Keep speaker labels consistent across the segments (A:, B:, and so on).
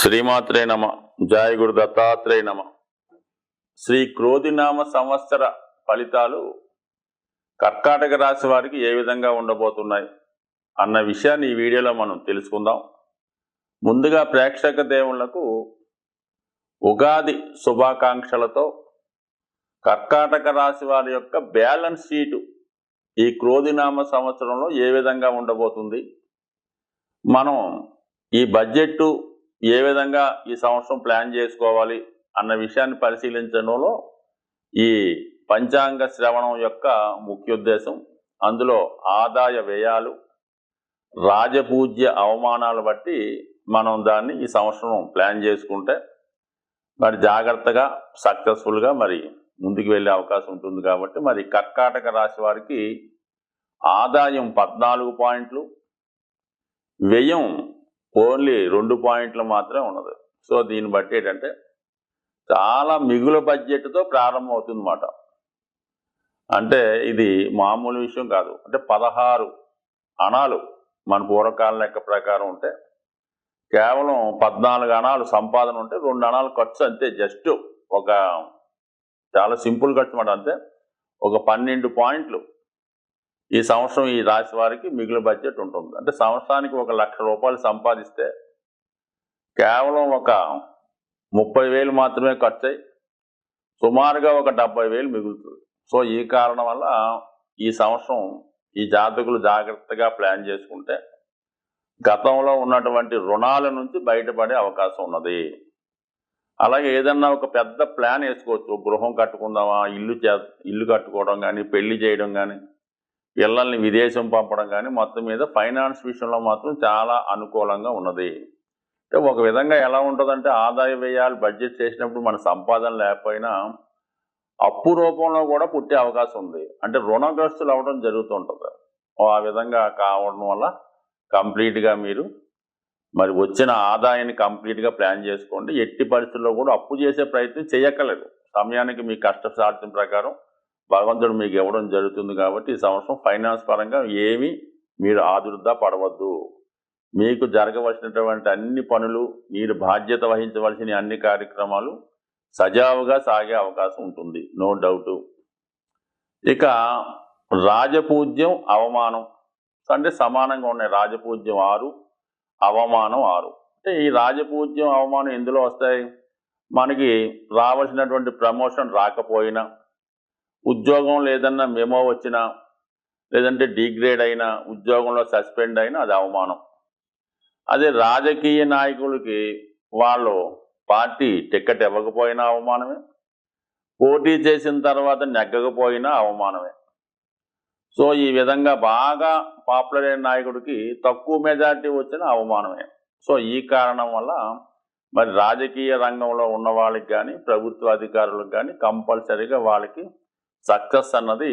A: శ్రీమాత్రే నమ. జయ గురు దత్తాత్రేయ నమ. శ్రీ క్రోధినామ సంవత్సర ఫలితాలు కర్కాటక రాశి వారికి ఏ విధంగా ఉండబోతున్నాయి అన్న విషయాన్ని ఈ వీడియోలో మనం తెలుసుకుందాం. ముందుగా ప్రేక్షక దేవుళ్లకు ఉగాది శుభాకాంక్షలతో కర్కాటక రాశి వారి యొక్క బ్యాలెన్స్ షీటు ఈ క్రోధినామ సంవత్సరంలో ఏ విధంగా ఉండబోతుంది, మనం ఈ బడ్జెట్ ఏ విధంగా ఈ సంవత్సరం ప్లాన్ చేసుకోవాలి అన్న విషయాన్ని పరిశీలించడంలో ఈ పంచాంగ శ్రవణం యొక్క ముఖ్య ఉద్దేశం. అందులో ఆదాయ వ్యయాలు, రాజపూజ్య అవమానాలు బట్టి మనం దాన్ని ఈ సంవత్సరం ప్లాన్ చేసుకుంటే మరి జాగ్రత్తగా సక్సెస్ఫుల్గా మరి ముందుకు వెళ్ళే అవకాశం ఉంటుంది. కాబట్టి మరి కర్కాటక రాశి వారికి ఆదాయం 14 పాయింట్లు, వ్యయం ఓన్లీ 2 పాయింట్లు మాత్రమే ఉన్నది. సో దీన్ని బట్టి ఏంటంటే చాలా మిగులు బడ్జెట్తో ప్రారంభం అవుతుంది అన్నమాట. అంటే ఇది మామూలు విషయం కాదు. అంటే 16 అణాలు మన పూర్వకాలం లెక్క ప్రకారం ఉంటే కేవలం 14 అణాలు సంపాదన ఉంటే 2 అణాలు ఖర్చు, అంతే. జస్ట్ ఒక చాలా సింపుల్ ఖర్చు అన్నమాట. అంతే ఒక 12 పాయింట్లు ఈ సంవత్సరం ఈ రాశి వారికి మిగులు బడ్జెట్ ఉంటుంది. అంటే సంవత్సరానికి 1,00,000 రూపాయలు సంపాదిస్తే కేవలం ఒక 30,000 మాత్రమే ఖర్చు అయ్యి సుమారుగా ఒక 70,000 మిగులుతుంది. సో ఈ కారణం వల్ల ఈ సంవత్సరం ఈ జాతకులు జాగ్రత్తగా ప్లాన్ చేసుకుంటే గతంలో ఉన్నటువంటి రుణాల నుంచి బయటపడే అవకాశం ఉన్నది. అలాగే ఏదన్నా ఒక పెద్ద ప్లాన్ వేసుకోవచ్చు. గృహం కట్టుకుందామా, ఇల్లు కట్టుకోవడం కానీ, పెళ్లి చేయడం కానీ, పిల్లల్ని విదేశం పంపడం కానీ, మొత్తం మీద ఫైనాన్స్ విషయంలో మాత్రం చాలా అనుకూలంగా ఉన్నది. అంటే ఒక విధంగా ఎలా ఉంటుందంటే ఆదాయ వ్యయాలు బడ్జెట్ చేసినప్పుడు మన సంపాదన లేకపోయినా అప్పు రూపంలో కూడా పుట్టే అవకాశం ఉంది. అంటే రుణగ్రస్తులు అవ్వడం జరుగుతుంటుంది. ఆ విధంగా కావడం వల్ల కంప్లీట్గా మీరు మరి వచ్చిన ఆదాయాన్ని కంప్లీట్గా ప్లాన్ చేసుకోండి. ఎట్టి పరిస్థితుల్లో కూడా అప్పు చేసే ప్రయత్నం చేయక్కర్లేదు. సమయానికి మీ కష్టసాధ్యం ప్రకారం భగవంతుడు మీకు ఇవ్వడం జరుగుతుంది. కాబట్టి ఈ సంవత్సరం ఫైనాన్స్ పరంగా ఏమీ మీరు ఆదుర్దా పడవద్దు. మీకు జరగవలసినటువంటి అన్ని పనులు, మీరు బాధ్యత వహించవలసిన అన్ని కార్యక్రమాలు సజావుగా సాగే అవకాశం ఉంటుంది, నో డౌటు. ఇక రాజపూజ్యం, అవమానం అంటే సమానంగా ఉన్నాయి. రాజపూజ్యం 6, అవమానం 6. అంటే ఈ రాజపూజ్యం, అవమానం ఎందులో వస్తాయి? మనకి రావాల్సినటువంటి ప్రమోషన్ రాకపోయినా, ఉద్యోగం లేదన్నా మెమో వచ్చినా, లేదంటే డిగ్రేడ్ అయినా, ఉద్యోగంలో సస్పెండ్ అయినా అది అవమానం. అదే రాజకీయ నాయకులకి వాళ్ళు పార్టీ టికెట్ ఇవ్వకపోయినా అవమానమే, పోటీ చేసిన తర్వాత నెగ్గకపోయినా అవమానమే. సో ఈ విధంగా బాగా పాపులర్ అయిన నాయకుడికి తక్కువ మెజారిటీ వచ్చిన అవమానమే. సో ఈ కారణం వల్ల మరి రాజకీయ రంగంలో ఉన్న వాళ్ళకి కానీ, ప్రభుత్వ అధికారులకు కానీ కంపల్సరీగా వాళ్ళకి సక్సెస్ అన్నది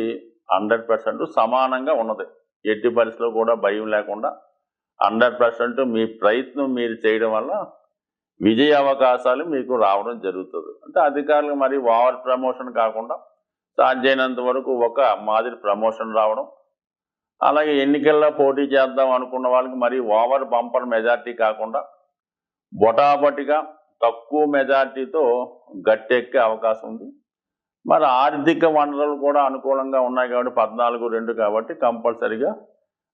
A: 100% సమానంగా ఉన్నది. ఎట్టి పరిస్థితుల్లో కూడా భయం లేకుండా 100% మీ ప్రయత్నం మీరు చేయడం వల్ల విజయ అవకాశాలు మీకు రావడం జరుగుతుంది. అంటే అధికారులకు మరి ఓవర్ ప్రమోషన్ కాకుండా సాధ్యమైనంత వరకు ఒక మాదిరి ప్రమోషన్ రావడం, అలాగే ఎన్నికల్లో పోటీ చేద్దాం అనుకున్న వాళ్ళకి మరి ఓవర్ బంపర్ మెజార్టీ కాకుండా బొటాబొటిగా తక్కువ మెజార్టీతో గట్టెక్కే అవకాశం ఉంది. మరి ఆర్థిక వనరులు కూడా అనుకూలంగా ఉన్నాయి కాబట్టి 14-2 కాబట్టి కంపల్సరీగా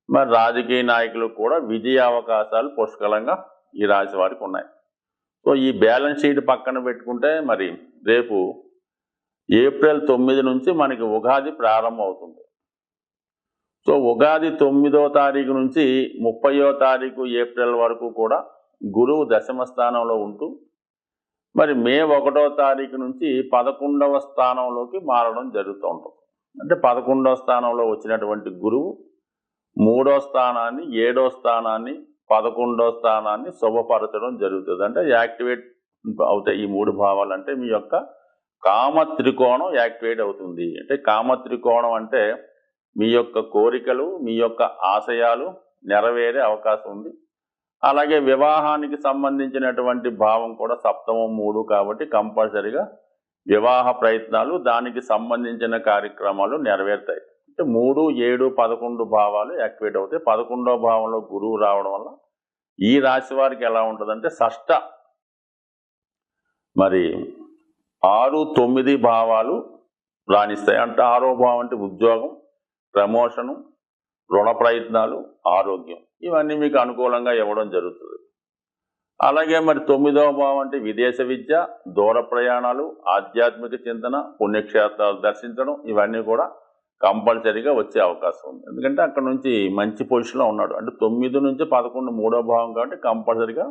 A: మరి రాజకీయ నాయకులకు కూడా విజయ అవకాశాలు పుష్కలంగా ఈ రాశి వారికి ఉన్నాయి. సో ఈ బ్యాలెన్స్ షీట్ పక్కన పెట్టుకుంటే మరి రేపు ఏప్రిల్ 9 నుంచి మనకి ఉగాది ప్రారంభం అవుతుంది. సో ఉగాది 9వ తారీఖు నుంచి 30వ తారీఖు ఏప్రిల్ వరకు కూడా గురువు దశమ స్థానంలో ఉంటూ మరి మే 1వ తారీఖు నుంచి 11వ స్థానంలోకి మారడం జరుగుతూ ఉంటుంది. అంటే 11వ స్థానంలో వచ్చినటువంటి గురువు 3వ స్థానాన్ని, 7వ స్థానాన్ని, 11వ స్థానాన్ని శుభపరచడం జరుగుతుంది. అంటే యాక్టివేట్ అవుతాయి ఈ 3 భావాలు. అంటే మీ యొక్క కామ త్రికోణం యాక్టివేట్ అవుతుంది. అంటే కామ త్రికోణం అంటే మీ యొక్క కోరికలు, మీ యొక్క ఆశయాలు నెరవేరే అవకాశం ఉంది. అలాగే వివాహానికి సంబంధించినటువంటి భావం కూడా సప్తమం 3 కాబట్టి కంపల్సరీగా వివాహ ప్రయత్నాలు, దానికి సంబంధించిన కార్యక్రమాలు నెరవేరుతాయి. అంటే 3, 7, 11 భావాలు యాక్టివేట్ అవుతాయి. 11వ భావంలో గురువు రావడం వల్ల ఈ రాశి వారికి ఎలా ఉంటుందంటే షష్ఠ మరి 6, 9 భావాలు రాణిస్తాయి. అంటే 6వ భావం అంటే ఉద్యోగం, ప్రమోషను, రుణ ప్రయత్నాలు, ఆరోగ్యం, ఇవన్నీ మీకు అనుకూలంగా ఇవ్వడం జరుగుతుంది. అలాగే మరి 9వ భావం అంటే విదేశ విద్య, దూర ప్రయాణాలు, ఆధ్యాత్మిక చింతన, పుణ్యక్షేత్రాలు దర్శించడం, ఇవన్నీ కూడా కంపల్సరీగా వచ్చే అవకాశం ఉంది. ఎందుకంటే అక్కడ నుంచి మంచి పొజిషన్లో ఉన్నాడు. అంటే 9 నుంచి 11 3వ భావం కాబట్టి కంపల్సరీగా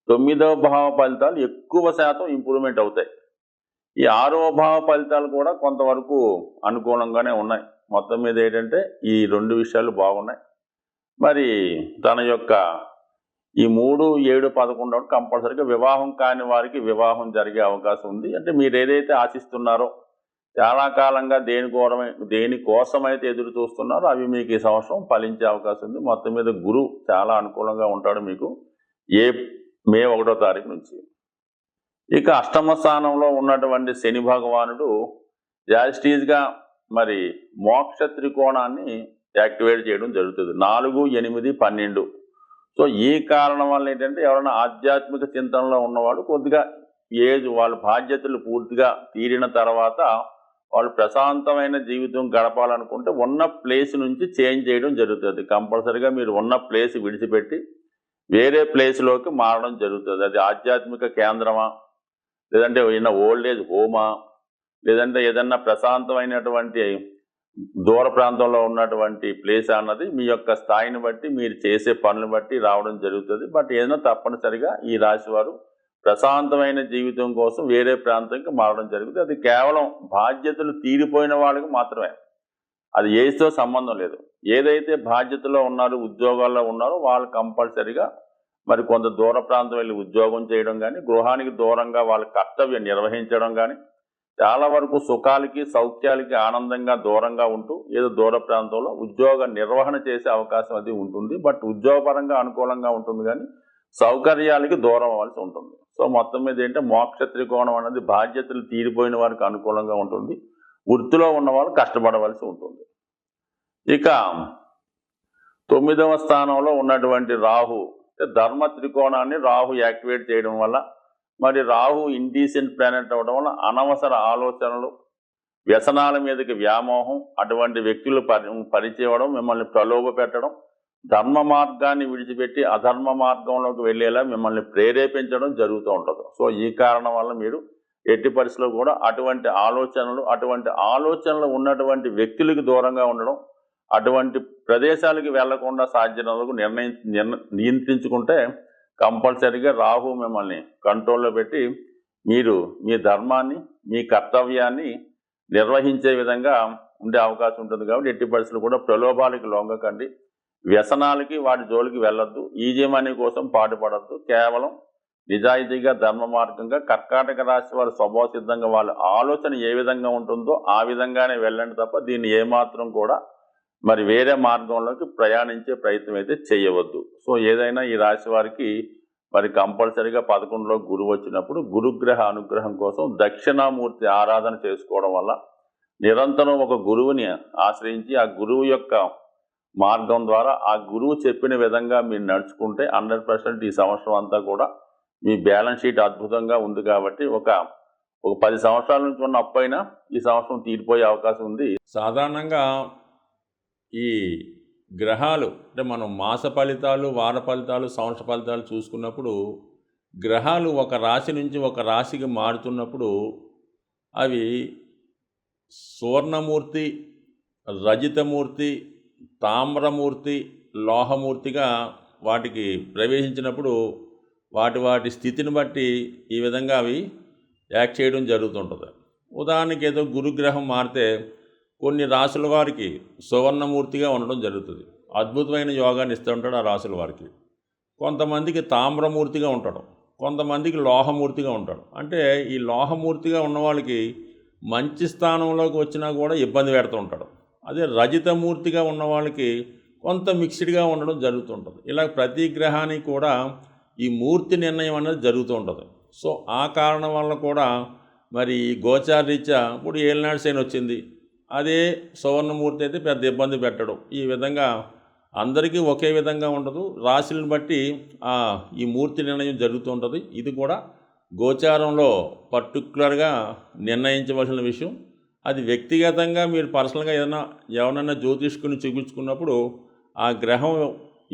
A: 9వ భావ ఫలితాలు ఎక్కువ శాతం ఇంప్రూవ్మెంట్ అవుతాయి. ఈ 6వ భావ ఫలితాలు కూడా కొంతవరకు అనుకూలంగానే ఉన్నాయి. మొత్తం మీద ఏంటంటే ఈ 2 విషయాలు బాగున్నాయి. మరి తన యొక్క ఈ 3, 7, 11 కంపల్సరీగా వివాహం కాని వారికి వివాహం జరిగే అవకాశం ఉంది. అంటే మీరు ఏదైతే ఆశిస్తున్నారో, చాలా కాలంగా దేనికోసమైతే ఎదురు చూస్తున్నారో అవి మీకు ఈ సంవత్సరం ఫలించే అవకాశం ఉంది. మొత్తం మీద గురువు చాలా అనుకూలంగా ఉంటాడు మీకు మే 1వ తారీఖు నుంచి. ఇక అష్టమ స్థానంలో ఉన్నటువంటి శని భగవానుడు యాజిటీజ్గా మరి మోక్ష త్రికోణాన్ని యాక్టివేట్ చేయడం జరుగుతుంది. 4, 8, 12. సో ఈ కారణం వల్ల ఏంటంటే ఎవరైనా ఆధ్యాత్మిక చింతనలో ఉన్నవాడు కొద్దిగా వాళ్ళ బాధ్యతలు పూర్తిగా తీరిన తర్వాత వాళ్ళు ప్రశాంతమైన జీవితం గడపాలనుకుంటే ఉన్న ప్లేస్ నుంచి చేంజ్ చేయడం జరుగుతుంది. కంపల్సరీగా మీరు ఉన్న ప్లేస్ విడిచిపెట్టి వేరే ప్లేస్లోకి మారడం జరుగుతుంది. అది ఆధ్యాత్మిక కేంద్రమా, లేదంటే ఏదైనా ఓల్డ్ ఏజ్ హోమా, లేదంటే ఏదన్నా ప్రశాంతమైనటువంటి దూర ప్రాంతంలో ఉన్నటువంటి ప్లేస్ అన్నది మీ యొక్క స్థాయిని బట్టి మీరు చేసే పనులను బట్టి రావడం జరుగుతుంది. బట్ ఏదైనా తప్పనిసరిగా ఈ రాశి వారు ప్రశాంతమైన జీవితం కోసం వేరే ప్రాంతానికి మారడం జరుగుతుంది. అది కేవలం బాధ్యతలు తీరిపోయిన వాళ్ళకి మాత్రమే, అది ఏజ్తో సంబంధం లేదు. ఏదైతే బాధ్యతలో ఉన్నారో, ఉద్యోగాల్లో ఉన్నారో వాళ్ళు కంపల్సరిగా మరి కొంత దూర ప్రాంతం వెళ్ళి ఉద్యోగం చేయడం కానీ, గృహానికి దూరంగా వాళ్ళ కర్తవ్యం నిర్వహించడం కానీ, చాలా వరకు సుఖాలకి సౌఖ్యాలకి ఆనందంగా దూరంగా ఉంటూ ఏదో దూర ప్రాంతంలో ఉద్యోగ నిర్వహణ చేసే అవకాశం అది ఉంటుంది. బట్ ఉద్యోగపరంగా అనుకూలంగా ఉంటుంది కానీ సౌకర్యాలకి దూరం అవ్వాల్సి ఉంటుంది. సో మొత్తం మీద ఏంటంటే మోక్ష త్రికోణం అనేది బాధ్యతలు తీరిపోయిన వారికి అనుకూలంగా ఉంటుంది. వృత్తిలో ఉన్నవాళ్ళు కష్టపడవలసి ఉంటుంది. ఇక 9వ స్థానంలో ఉన్నటువంటి రాహు, ధర్మ త్రికోణాన్ని రాహు యాక్టివేట్ చేయడం వల్ల, మరి రాహు ఇండీసెంట్ ప్లానెట్ అవ్వడం వల్ల అనవసర ఆలోచనలు, వ్యసనాల మీదకి వ్యామోహం, అటువంటి వ్యక్తులు పరిచయం, మిమ్మల్ని ప్రలోభ పెట్టడం, ధర్మ మార్గాన్ని విడిచిపెట్టి అధర్మ మార్గంలోకి వెళ్ళేలా మిమ్మల్ని ప్రేరేపించడం జరుగుతూ ఉంటుంది. సో ఈ కారణం వల్ల మీరు ఎట్టి పరిస్థితుల్లో కూడా అటువంటి ఆలోచనలు ఉన్నటువంటి వ్యక్తులకు దూరంగా ఉండడం, అటువంటి ప్రదేశాలకి వెళ్లకుండా సాధ్యతకు నియంత్రించుకుంటే కంపల్సరీగా రాహు మిమ్మల్ని కంట్రోల్లో పెట్టి మీరు మీ ధర్మాన్ని, మీ కర్తవ్యాన్ని నిర్వహించే విధంగా ఉండే అవకాశం ఉంటుంది. కాబట్టి ఎట్టి పరిస్థితులు కూడా ప్రలోభాలకి లొంగకండి, వ్యసనాలకి వాటి జోలికి వెళ్ళొద్దు, ఈజీ మనీ కోసం పాటుపడద్దు. కేవలం నిజాయితీగా ధర్మ మార్గంగా కర్కాటక రాశి వారు స్వభావ సిద్ధంగా వాళ్ళ ఆలోచన ఏ విధంగా ఉంటుందో ఆ విధంగానే వెళ్ళండి తప్ప దీన్ని ఏమాత్రం కూడా మరి వేరే మార్గంలోకి ప్రయాణించే ప్రయత్నం అయితే చేయవద్దు. సో ఏదైనా ఈ రాశి వారికి మరి కంపల్సరీగా 11లో గురువు వచ్చినప్పుడు గురుగ్రహ అనుగ్రహం కోసం దక్షిణామూర్తి ఆరాధన చేసుకోవడం వల్ల, నిరంతరం ఒక గురువుని ఆశ్రయించి ఆ గురువు యొక్క మార్గం ద్వారా ఆ గురువు చెప్పిన విధంగా మీరు నడుచుకుంటే 100% ఈ సంవత్సరం అంతా కూడా మీ బ్యాలెన్స్ షీట్ అద్భుతంగా ఉంది. కాబట్టి ఒక 10 సంవత్సరాల నుంచి ఉన్న అప్పు అయినా ఈ సంవత్సరం తీరిపోయే అవకాశం ఉంది. సాధారణంగా ఈ గ్రహాలు అంటే మనం మాస ఫలితాలు, వార ఫలితాలు, సంవత్సర ఫలితాలు చూసుకున్నప్పుడు గ్రహాలు ఒక రాశి నుంచి ఒక రాశికి మారుతున్నప్పుడు అవి సువర్ణమూర్తి, రజితమూర్తి, తామ్రమూర్తి, లోహమూర్తిగా వాటికి ప్రవేశించినప్పుడు వాటి స్థితిని బట్టి ఈ విధంగా అవి యాక్ట్ చేయడం జరుగుతుంటుంది. ఉదాహరణకి ఏదో గురుగ్రహం మారితే కొన్ని రాశుల వారికి సువర్ణమూర్తిగా ఉండడం జరుగుతుంది, అద్భుతమైన యోగాన్ని ఇస్తూ ఉంటాడు ఆ రాశుల వారికి. కొంతమందికి తామ్రమూర్తిగా ఉంటాడు, కొంతమందికి లోహమూర్తిగా ఉంటాడు. అంటే ఈ లోహమూర్తిగా ఉన్న వాళ్ళకి మంచి స్థానంలోకి వచ్చినా కూడా ఇబ్బంది పెడుతూ ఉంటాడు. అదే రజితమూర్తిగా ఉన్న వాళ్ళకి కొంత మిక్స్డ్గా ఉండడం జరుగుతుంటుంది. ఇలా ప్రతి గ్రహానికి కూడా ఈ మూర్తి నిర్ణయం అనేది జరుగుతూ ఉంటుంది. సో ఆ కారణం వల్ల కూడా మరి గోచారరీత్యా ఇప్పుడు ఏలినాడు శని వచ్చింది, అదే సువర్ణమూర్తి అయితే పెద్ద ఇబ్బంది పెట్టడం. ఈ విధంగా అందరికీ ఒకే విధంగా ఉండదు, రాశులను బట్టి ఈ మూర్తి నిర్ణయం జరుగుతూ ఉంటుంది. ఇది కూడా గోచారంలో పర్టికులర్గా నిర్ణయించవలసిన విషయం. అది వ్యక్తిగతంగా మీరు పర్సనల్గా ఎవరైనా జ్యోతిష్కుని చూపించుకున్నప్పుడు ఆ గ్రహం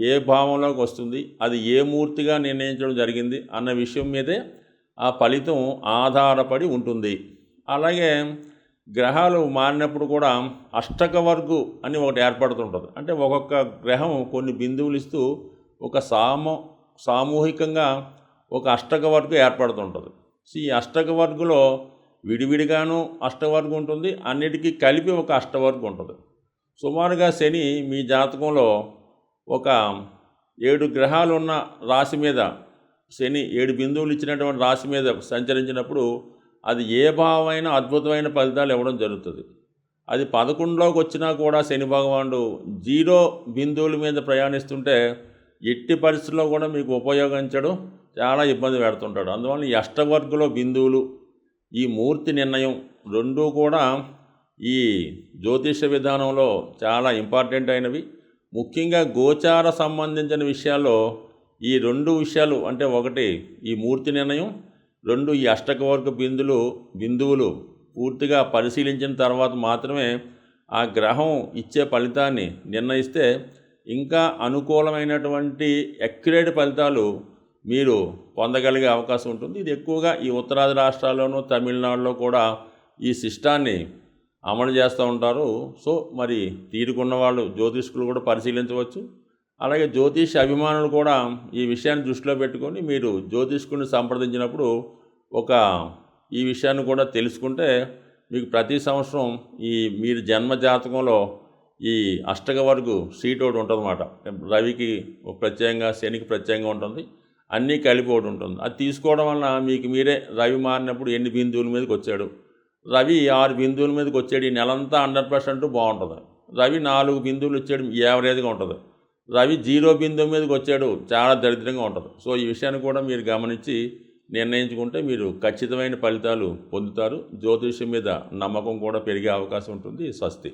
A: ఏ భావంలోకి వస్తుంది, అది ఏ మూర్తిగా నిర్ణయించడం జరిగింది అన్న విషయం మీదే ఆ ఫలితం ఆధారపడి ఉంటుంది. అలాగే గ్రహాలు మారినప్పుడు కూడా అష్టక వర్గు అని ఒకటి ఏర్పడుతుంటుంది. అంటే ఒక్కొక్క గ్రహం కొన్ని బిందువులు ఇస్తూ ఒక సామూహికంగా ఒక అష్టక వర్గు ఏర్పడుతుంటుంది. ఈ అష్టక వర్గులో విడివిడిగాను అష్టవర్గం ఉంటుంది, అన్నిటికీ కలిపి ఒక అష్టవర్గం ఉంటుంది. సుమారుగా శని మీ జాతకంలో ఒక 7 గ్రహాలు ఉన్న రాశి మీద, శని 7 బిందువులు ఇచ్చినటువంటి రాశి మీద సంచరించినప్పుడు అది ఏ భావమైనా అద్భుతమైన ఫలితాలు ఇవ్వడం జరుగుతుంది. అది 11లోకి వచ్చినా కూడా శని భగవానుడు 0 బిందువుల మీద ప్రయాణిస్తుంటే ఎట్టి పరిస్థితుల్లో కూడా మీకు ఉపయోగించడం చాలా ఇబ్బంది పెడుతుంటాడు. అందువల్ల ఈ అష్టవర్గంలో బిందువులు, ఈ మూర్తి నిర్ణయం రెండూ కూడా ఈ జ్యోతిష విధానంలో చాలా ఇంపార్టెంట్ అయినవి. ముఖ్యంగా గోచార సంబంధించిన విషయాల్లో ఈ 2 విషయాలు, అంటే ఒకటి ఈ మూర్తి నిర్ణయం, 2 ఈ అష్టకవర్గ బిందువులు పూర్తిగా పరిశీలించిన తర్వాత మాత్రమే ఆ గ్రహం ఇచ్చే ఫలితాన్ని నిర్ణయిస్తే ఇంకా అనుకూలమైనటువంటి అక్యురేట్ ఫలితాలు మీరు పొందగలిగే అవకాశం ఉంటుంది. ఇది ఎక్కువగా ఈ ఉత్తరాది రాష్ట్రాల్లోనూ తమిళనాడులో కూడా ఈ సిస్టాన్ని అమలు చేస్తూ ఉంటారు. సో మరి తీరుకున్న వాళ్ళు జ్యోతిష్కులు కూడా పరిశీలించవచ్చు. అలాగే జ్యోతిష్ అభిమానులు కూడా ఈ విషయాన్ని దృష్టిలో పెట్టుకొని మీరు జ్యోతిష్కుని సంప్రదించినప్పుడు ఈ విషయాన్ని కూడా తెలుసుకుంటే మీకు ప్రతి సంవత్సరం మీరు జన్మ జాతకంలో ఈ అష్టక వర్గు సీట్ ఒకటి ఉంటుంది అన్నమాట. రవికి ప్రత్యేకంగా, శనికి ప్రత్యేకంగా ఉంటుంది, అన్నీ కలిపి ఒకటి ఉంటుంది. అది తీసుకోవడం వలన మీకు మీరే రవి మారినప్పుడు ఎన్ని బిందువుల మీదకి వచ్చాడు, రవి 6 బిందువుల మీదకి వచ్చాడు, ఈ నెలంతా 100% బాగుంటుంది. రవి 4 బిందువులు వచ్చాడు, యావరేజ్గా ఉంటుంది. రవి 0 బిందువు మీదకి వచ్చాడు, చాలా దరిద్రంగా ఉంటుంది. సో ఈ విషయాన్ని కూడా మీరు గమనించి నిర్ణయించుకుంటే మీరు ఖచ్చితమైన ఫలితాలు పొందుతారు. జ్యోతిష్యం మీద నమ్మకం కూడా పెరిగే అవకాశం ఉంటుంది. స్వస్తి.